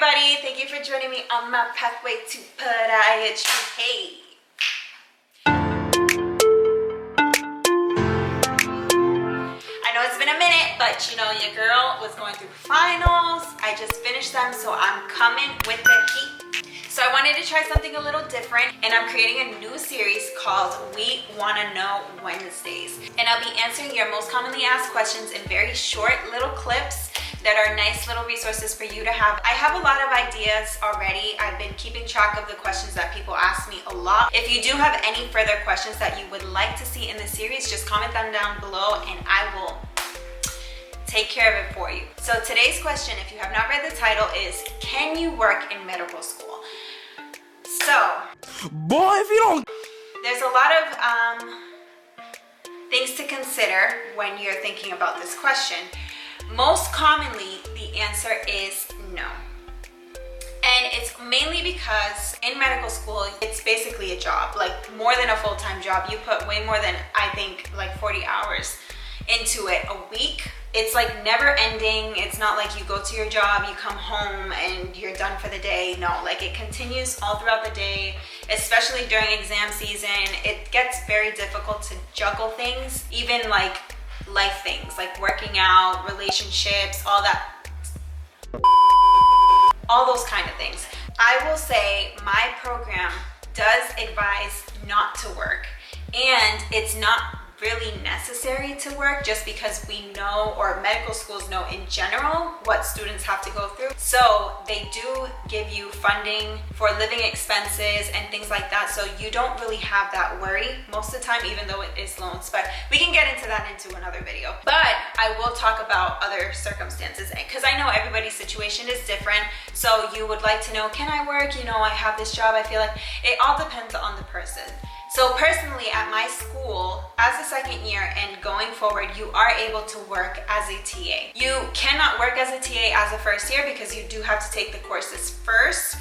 everybody, thank you for joining me on my pathway to podiatry. Hey. I know it's been a minute, but you know, your girl was going through finals. I just finished them, so I'm coming with the heat. So I wanted to try something a little different, and I'm creating a new series called We Wanna Know Wednesdays. And I'll be answering your most commonly asked questions in very short little clips that are nice little resources for you to have. I have a lot of ideas already. I've been keeping track of the questions that people ask me a lot. If you do have any further questions that you would like to see in the series, just comment them down below and I will take care of it for you. So today's question, if you have not read the title, is can you work in medical school? So, boy, if you don't, there's a lot of things to consider when you're thinking about this question. Most commonly, the answer is no. And it's mainly because in medical school, it's basically a job, like more than a full-time job. You put way more than, I think, like 40 hours into it a week. It's like never ending. It's not like you go to your job, you come home and you're done for the day. No, like it continues all throughout the day, especially during exam season. It gets very difficult to juggle things, even like life things like working out, relationships, all that, all those kind of things. I will say my program does advise not to work, and it's not really necessary to work just because we know, or medical schools know in general, what students have to go through. So they do give you funding for living expenses and things like that, so you don't really have that worry most of the time, even though it is loans. But we can get into that into another video. But I will talk about other circumstances because I know everybody's situation is different. So you would like to know, can I work? You know, I have this job. I feel like it all depends on the person. So personally, at my school, as a second year and going forward, you are able to work as a TA. You cannot work as a TA as a first year because you do have to take the courses first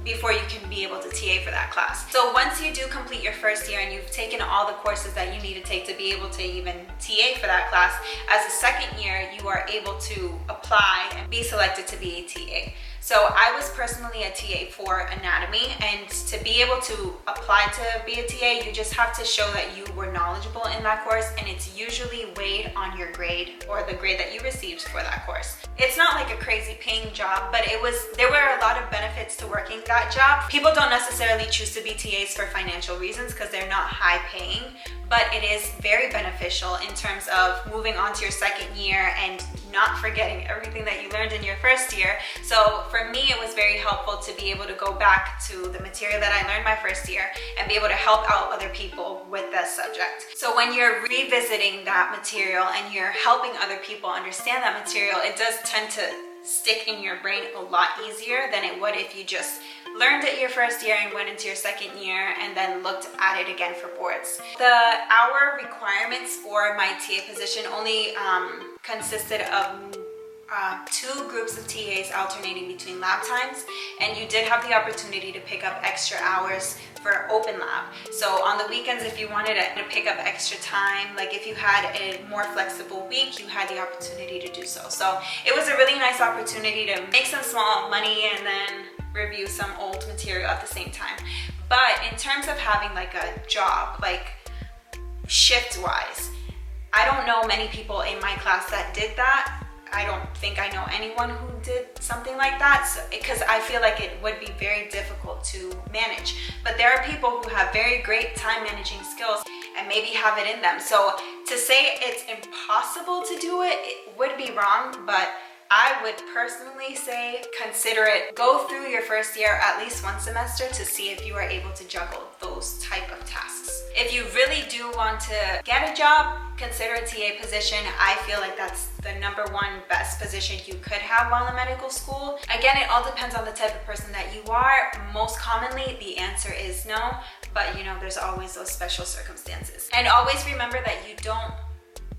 before you can be able to TA for that class. So once you do complete your first year and you've taken all the courses that you need to take to be able to even TA for that class, as a second year, you are able to apply and be selected to be a TA. So I was personally a TA for anatomy, and to be able to apply to be a TA, you just have to show that you were knowledgeable in that course, and it's usually weighed on your grade or the grade that you received for that course. It's not like a crazy paying job, but there were a lot of benefits to working that job. People don't necessarily choose to be TAs for financial reasons because they're not high paying, but it is very beneficial in terms of moving on to your second year and not forgetting everything that you learned in your first year. So for me, it was very helpful to be able to go back to the material that I learned my first year and be able to help out other people with that subject. So when you're revisiting that material and you're helping other people understand that material, it does tend to stick in your brain a lot easier than it would if you just learned it your first year and went into your second year and then looked at it again for boards. The hour requirements for my TA position only consisted of two groups of TAs alternating between lab times, and you did have the opportunity to pick up extra hours for open lab. So on the weekends, if you wanted to pick up extra time, like if you had a more flexible week, you had the opportunity to do so. So it was a really nice opportunity to make some small money and then review some old material at the same time. But in terms of having like a job, like shift wise, I don't know many people in my class that did that. I don't think I know anyone who did something like that, because I feel like it would be very difficult to manage. But there are people who have very great time managing skills and maybe have it in them. So to say it's impossible to do it, it would be wrong, but I would personally say consider it. Go through your first year at least one semester to see if you are able to juggle those type of tasks. If you really do want to get a job, consider a TA position. I feel like that's the number one best position you could have while in medical school. Again, it all depends on the type of person that you are. Most commonly, the answer is no, but you know, there's always those special circumstances. And always remember that you don't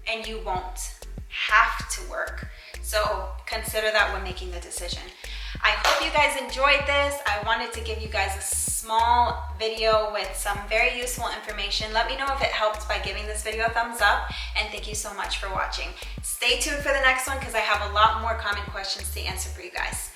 and you won't have to work. So consider that when making the decision. I hope you guys enjoyed this. I wanted to give you guys a small video with some very useful information. Let me know if it helped by giving this video a thumbs up, and thank you so much for watching. Stay tuned for the next one because I have a lot more common questions to answer for you guys.